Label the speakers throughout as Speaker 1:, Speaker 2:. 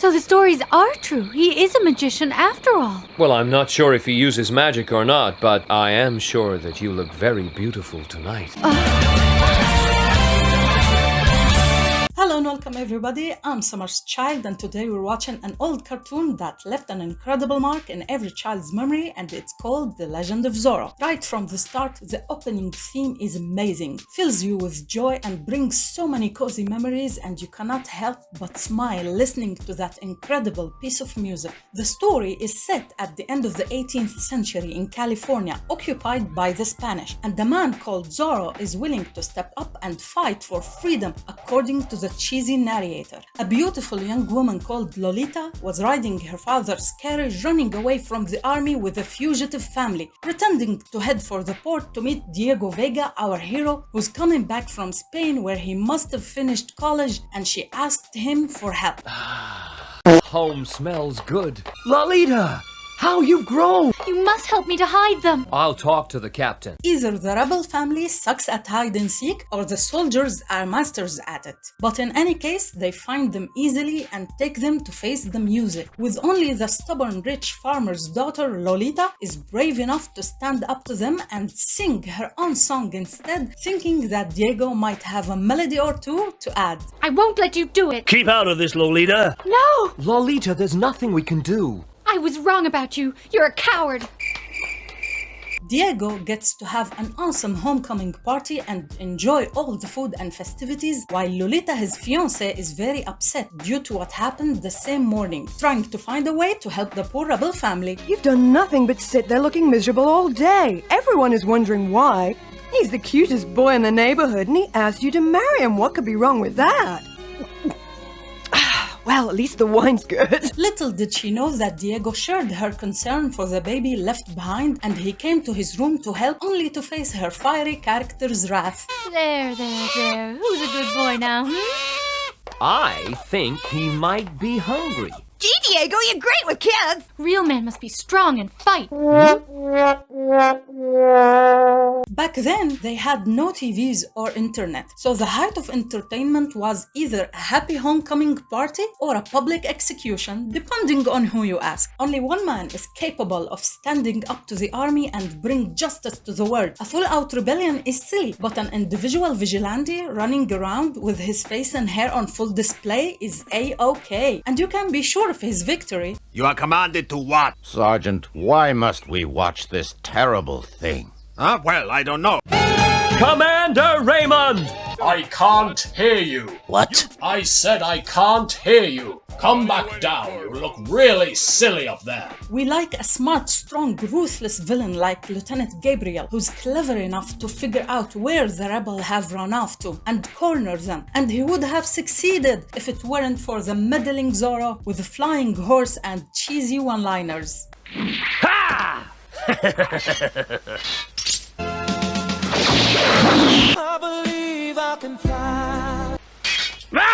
Speaker 1: So the stories are true. He is a magician after all.
Speaker 2: Well, I'm not sure if he uses magic or not, but I am sure that you look very beautiful tonight.
Speaker 3: Hello and welcome everybody, I'm Summer's Child and today we're watching an old cartoon that left an incredible mark in every child's memory, and it's called The Legend of Zorro. Right from the start, the opening theme is amazing, fills you with joy and brings so many cozy memories, and you cannot help but smile listening to that incredible piece of music. The story is set at the end of the 18th century in California, occupied by the Spanish, and a man called Zorro is willing to step up and fight for freedom according to the cheesy narrator. A beautiful young woman called Lolita was riding her father's carriage, running away from the army with a fugitive family, pretending to head for the port to meet Diego Vega, our hero, who's coming back from Spain where he must have finished college, and she asked him for help.
Speaker 2: Home smells good. Lolita! How you've grown!
Speaker 1: You must help me to hide them.
Speaker 2: I'll talk to the captain.
Speaker 3: Either the rebel family sucks at hide and seek, or the soldiers are masters at it. But in any case, they find them easily and take them to face the music. With only the stubborn rich farmer's daughter, Lolita, is brave enough to stand up to them and sing her own song instead, thinking that Diego might have a melody or two to add.
Speaker 1: I won't let you do it.
Speaker 4: Keep out of this, Lolita!
Speaker 1: No!
Speaker 2: Lolita, there's nothing we can do.
Speaker 1: I was wrong about you. You're a coward.
Speaker 3: Diego gets to have an awesome homecoming party and enjoy all the food and festivities, while Lolita, his fiancée, is very upset due to what happened the same morning, trying to find a way to help the poor rebel family.
Speaker 5: You've done nothing but sit there looking miserable all day. Everyone is wondering why. He's the cutest boy in the neighborhood and he asked you to marry him. What could be wrong with that? Well, at least the wine's good.
Speaker 3: Little did she know that Diego shared her concern for the baby left behind, and he came to his room to help, only to face her fiery character's wrath.
Speaker 1: There. Who's a good boy now,
Speaker 2: I think he might be hungry.
Speaker 5: Gee, Diego, you're great with kids.
Speaker 1: Real men must be strong and fight.
Speaker 3: Back then, they had no TVs or internet, so the height of entertainment was either a happy homecoming party or a public execution, depending on who you ask. Only one man is capable of standing up to the army and bring justice to the world. A full-out rebellion is silly, but an individual vigilante running around with his face and hair on full display is A-OK. And you can be sure of his victory.
Speaker 4: You are commanded to what?
Speaker 6: Sergeant, why must we watch this terrible thing?
Speaker 4: Huh? Well, I don't know.
Speaker 2: Commander Raymond!
Speaker 7: I can't hear you.
Speaker 4: What?
Speaker 7: I said I can't hear you. Come back down. You look really silly up there.
Speaker 3: We like a smart, strong, ruthless villain like Lieutenant Gabriel, who's clever enough to figure out where the rebels have run off to and corner them. And he would have succeeded if it weren't for the meddling Zorro with the flying horse and cheesy one-liners.
Speaker 2: Ha!
Speaker 8: I believe I can fly.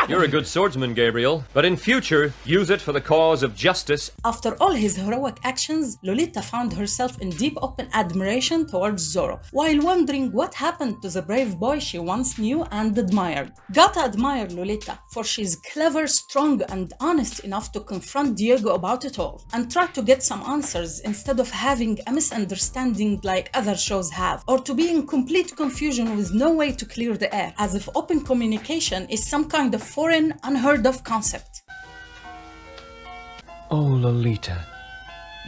Speaker 2: You're a good swordsman, Gabriel, but in future, use it for the cause of justice.
Speaker 3: After all his heroic actions, Lolita found herself in deep open admiration towards Zorro, while wondering what happened to the brave boy she once knew and admired. Gotta admire Lolita, for she's clever, strong, and honest enough to confront Diego about it all, and try to get some answers instead of having a misunderstanding like other shows have, or to be in complete confusion with no way to clear the air, as if open communication is some kind of foreign, unheard of concept.
Speaker 2: Oh, Lolita,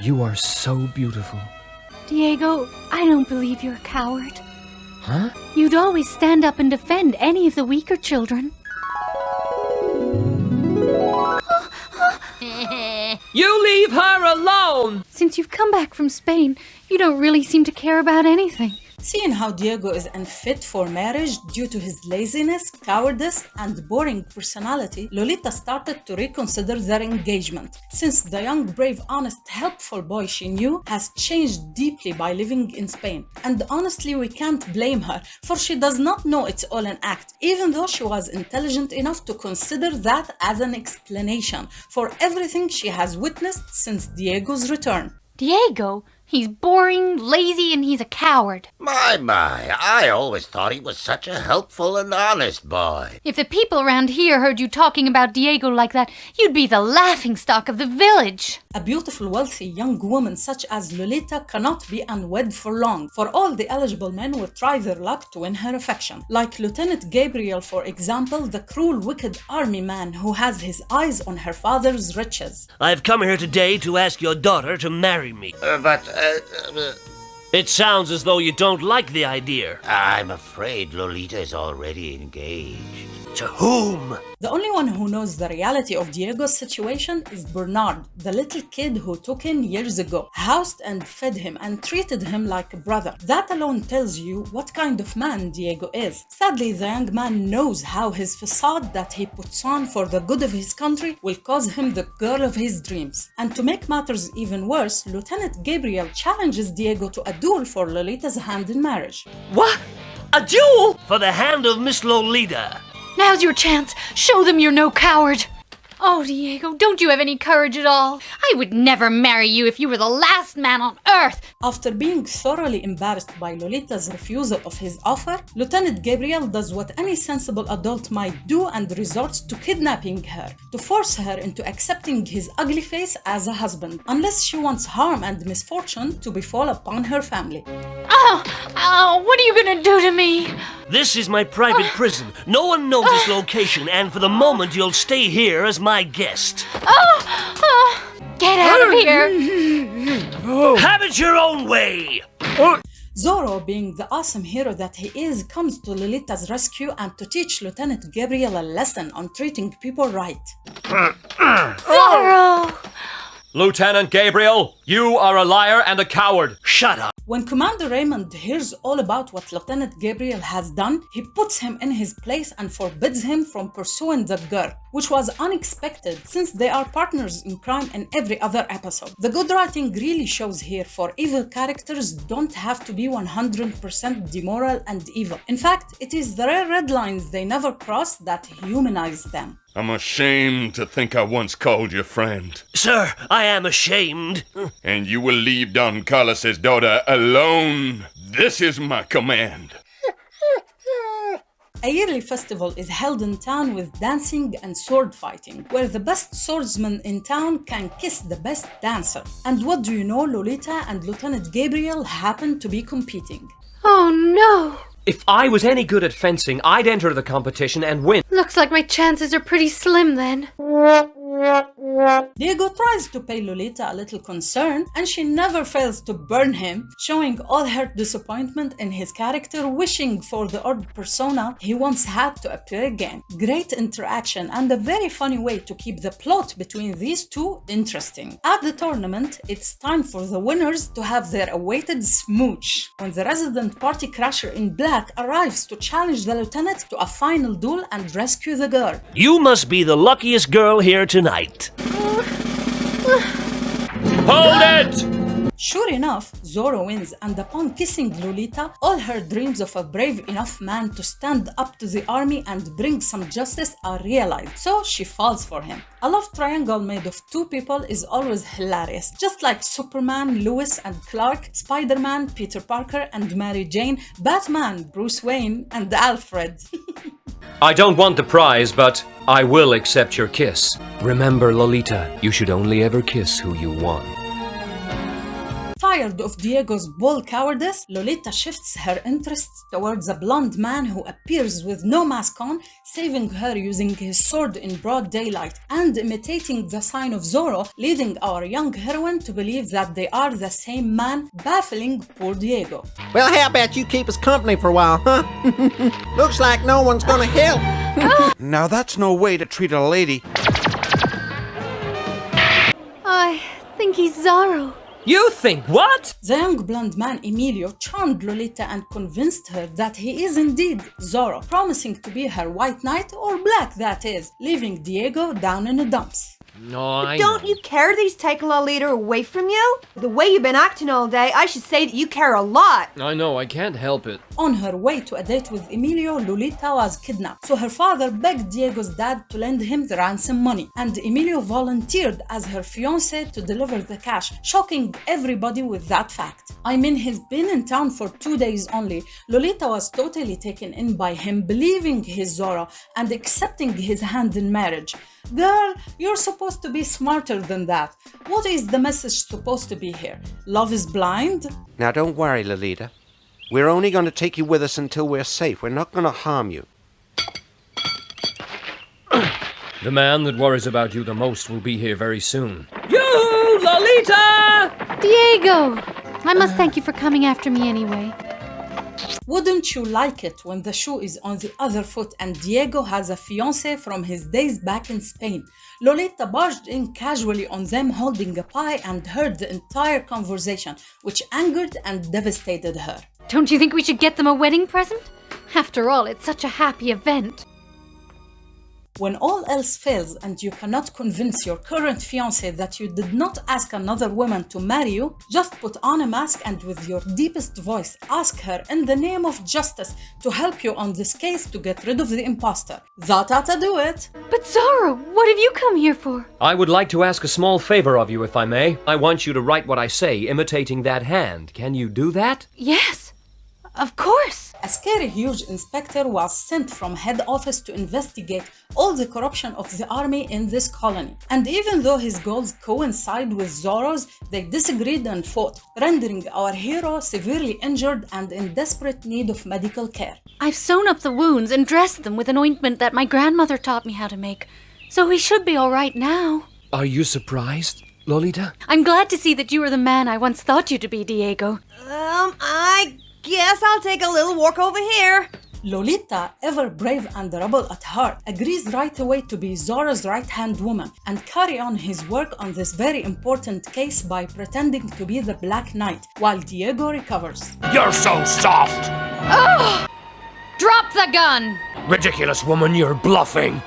Speaker 2: you are so beautiful.
Speaker 1: Diego, I don't believe you're a coward.
Speaker 2: Huh?
Speaker 1: You'd always stand up and defend any of the weaker children.
Speaker 2: You leave her alone!
Speaker 1: Since you've come back from Spain, you don't really seem to care about anything.
Speaker 3: Seeing how Diego is unfit for marriage due to his laziness, cowardice, and boring personality, Lolita started to reconsider their engagement, since the young, brave, honest, helpful boy she knew has changed deeply by living in Spain. And honestly, we can't blame her, for she does not know it's all an act, even though she was intelligent enough to consider that as an explanation for everything she has witnessed since Diego's return.
Speaker 1: Diego, He's boring, lazy, and he's a coward.
Speaker 6: My, I always thought he was such a helpful and honest boy.
Speaker 1: If the people around here heard you talking about Diego like that, you'd be the laughingstock of the village.
Speaker 3: A beautiful, wealthy young woman such as Lolita cannot be unwed for long, for all the eligible men will try their luck to win her affection. Like Lieutenant Gabriel, for example, the cruel, wicked army man who has his eyes on her father's riches.
Speaker 9: I've come here today to ask your daughter to marry me. It sounds as though you don't like the idea.
Speaker 6: I'm afraid Lolita is already engaged.
Speaker 9: To whom?
Speaker 3: The only one who knows the reality of Diego's situation is Bernard, the little kid who took him years ago, housed and fed him and treated him like a brother. That alone tells you what kind of man Diego is. Sadly, the young man knows how his facade that he puts on for the good of his country will cause him the girl of his dreams. And to make matters even worse, Lieutenant Gabriel challenges Diego to a duel for Lolita's hand in marriage.
Speaker 9: What? A duel? For the hand of Miss Lolita.
Speaker 1: Now's your chance. Show them you're no coward. Oh, Diego, don't you have any courage at all? I would never marry you if you were the last man on earth.
Speaker 3: After being thoroughly embarrassed by Lolita's refusal of his offer, Lieutenant Gabriel does what any sensible adult might do and resorts to kidnapping her, to force her into accepting his ugly face as a husband, unless she wants harm and misfortune to befall upon her family.
Speaker 1: Oh, what are you gonna do to me?
Speaker 9: This is my private prison. No one knows its location, and for the moment you'll stay here as my guest.
Speaker 1: Get out of here.
Speaker 9: Have it your own way!
Speaker 3: Zorro, being the awesome hero that he is, comes to Lolita's rescue and to teach Lieutenant Gabriel a lesson on treating people right.
Speaker 1: Zorro!
Speaker 2: Lieutenant Gabriel, you are a liar and a coward.
Speaker 9: Shut up.
Speaker 3: When Commander Raymond hears all about what Lieutenant Gabriel has done, he puts him in his place and forbids him from pursuing the girl, which was unexpected since they are partners in crime in every other episode. The good writing really shows here, for evil characters don't have to be 100% immoral and evil. In fact, it is the rare red lines they never cross that humanize them.
Speaker 10: I'm ashamed to think I once called you friend.
Speaker 9: Sir, I am ashamed.
Speaker 10: And you will leave Don Carlos's daughter alone. This is my command.
Speaker 3: A yearly festival is held in town with dancing and sword fighting, where the best swordsman in town can kiss the best dancer. And what do you know, Lolita and Lieutenant Gabriel happen to be competing.
Speaker 1: Oh no!
Speaker 2: If I was any good at fencing, I'd enter the competition and win.
Speaker 1: Looks like my chances are pretty slim then.
Speaker 3: Diego tries to pay Lolita a little concern, and she never fails to burn him, showing all her disappointment in his character, wishing for the odd persona he once had to appear again. Great interaction and a very funny way to keep the plot between these two interesting. At the tournament, it's time for the winners to have their awaited smooch, when the resident party crasher in black arrives to challenge the lieutenant to a final duel and rescue the girl.
Speaker 9: You must be the luckiest girl here tonight.
Speaker 2: Hold it!
Speaker 3: Sure enough, Zorro wins, and upon kissing Lolita, all her dreams of a brave enough man to stand up to the army and bring some justice are realized, so she falls for him. A love triangle made of two people is always hilarious, just like Superman, Lois and Clark, Spider-Man, Peter Parker and Mary Jane, Batman, Bruce Wayne and Alfred.
Speaker 2: I don't want the prize, but I will accept your kiss. Remember, Lolita, you should only ever kiss who you want.
Speaker 3: Tired of Diego's bold cowardice, Lolita shifts her interests towards a blonde man who appears with no mask on, saving her using his sword in broad daylight and imitating the sign of Zorro, leading our young heroine to believe that they are the same man, baffling poor Diego.
Speaker 11: Well, how about you keep us company for a while, huh? Looks like no one's gonna help.
Speaker 4: Now that's no way to treat a lady.
Speaker 1: I think he's Zorro.
Speaker 2: You think what?
Speaker 3: The young blonde man Emilio charmed Lolita and convinced her that he is indeed Zorro, promising to be her white knight, or black that is, leaving Diego down in the dumps.
Speaker 2: No, I
Speaker 5: Don't
Speaker 2: know.
Speaker 5: you care that he's taken Lolita away from you? The way you've been acting all day, I should say that you care a lot.
Speaker 2: I know, I can't help it.
Speaker 3: On her way to a date with Emilio, Lolita was kidnapped. So her father begged Diego's dad to lend him the ransom money. And Emilio volunteered as her fiancé to deliver the cash, shocking everybody with that fact. I mean, he's been in town for 2 days only. Lolita was totally taken in by him, believing he's Zorro and accepting his hand in marriage. Girl, you're supposed to be smarter than that. What is the message supposed to be here? Love is blind?
Speaker 11: Now don't worry, Lolita. We're only going to take you with us until we're safe. We're not going to harm you.
Speaker 2: The man that worries about you the most will be here very soon. You, Lolita!
Speaker 1: Diego! I must thank you for coming after me anyway.
Speaker 3: Wouldn't you like it when the shoe is on the other foot and Diego has a fiancé from his days back in Spain? Lolita barged in casually on them holding a pie and heard the entire conversation, which angered and devastated her.
Speaker 1: Don't you think we should get them a wedding present? After all, it's such a happy event.
Speaker 3: When all else fails and you cannot convince your current fiancé that you did not ask another woman to marry you, just put on a mask and with your deepest voice ask her in the name of justice to help you on this case to get rid of the imposter. That ought to do it.
Speaker 1: But Zorro, what have you come here for?
Speaker 2: I would like to ask a small favor of you, if I may. I want you to write what I say, imitating that hand. Can you do that?
Speaker 1: Yes, of course.
Speaker 3: A scary huge inspector was sent from head office to investigate all the corruption of the army in this colony. And even though his goals coincide with Zorro's, they disagreed and fought, rendering our hero severely injured and in desperate need of medical care.
Speaker 1: I've sewn up the wounds and dressed them with an ointment that my grandmother taught me how to make. So he should be all right now.
Speaker 2: Are you surprised, Lolita?
Speaker 1: I'm glad to see that you are the man I once thought you to be, Diego.
Speaker 5: I guess I'll take a little walk over here.
Speaker 3: Lolita, ever brave and rebel at heart, agrees right away to be Zorro's right-hand woman and carry on his work on this very important case by pretending to be the Black Knight, while Diego recovers.
Speaker 10: You're so soft!
Speaker 1: Oh! Drop the gun!
Speaker 2: Ridiculous woman, you're bluffing.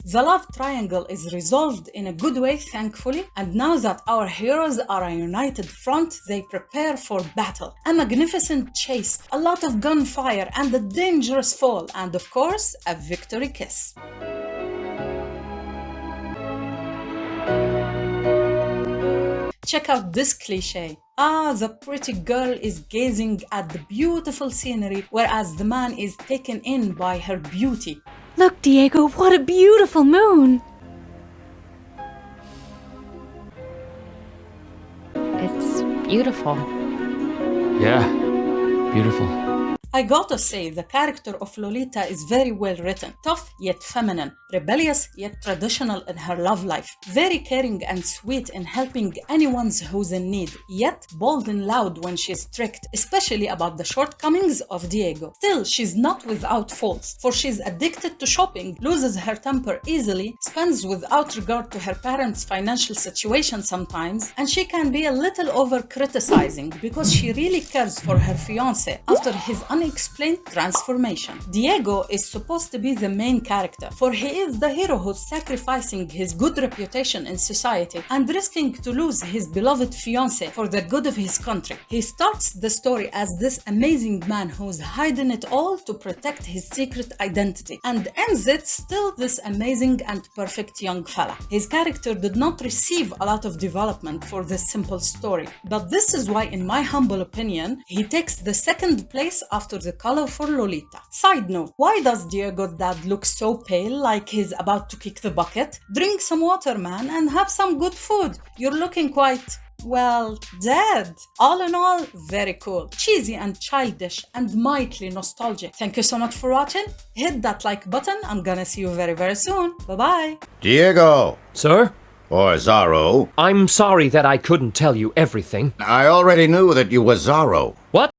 Speaker 3: The love triangle is resolved in a good way, thankfully, and now that our heroes are a united front, they prepare for battle. A magnificent chase, a lot of gunfire, and a dangerous fall, and of course, a victory kiss. Check out this cliche. The pretty girl is gazing at the beautiful scenery, whereas the man is taken in by her beauty.
Speaker 1: Look, Diego, what a beautiful moon!
Speaker 12: It's beautiful.
Speaker 2: Yeah, beautiful.
Speaker 3: I gotta say, the character of Lolita is very well written, tough yet feminine, rebellious yet traditional in her love life, very caring and sweet in helping anyone who's in need, yet bold and loud when she's strict, especially about the shortcomings of Diego. Still, she's not without faults, for she's addicted to shopping, loses her temper easily, spends without regard to her parents' financial situation sometimes, and she can be a little over-criticizing because she really cares for her fiancé after his unexplained transformation. Diego is supposed to be the main character, for he is the hero who's sacrificing his good reputation in society and risking to lose his beloved fiancé for the good of his country. He starts the story as this amazing man who's hiding it all to protect his secret identity, and ends it still this amazing and perfect young fella. His character did not receive a lot of development for this simple story, but this is why, in my humble opinion, he takes the second place after the colorful Lolita. Side note, why does Diego's dad look so pale, like he's about to kick the bucket? Drink some water, man, and have some good food. You're looking quite, well, dead. All in all, very cool, cheesy and childish, and mildly nostalgic. Thank you so much for watching. Hit that like button. I'm gonna see you very, very soon. Bye-bye.
Speaker 6: Diego!
Speaker 2: Sir?
Speaker 6: Or Zorro.
Speaker 2: I'm sorry that I couldn't tell you everything.
Speaker 6: I already knew that you were Zorro.
Speaker 2: What?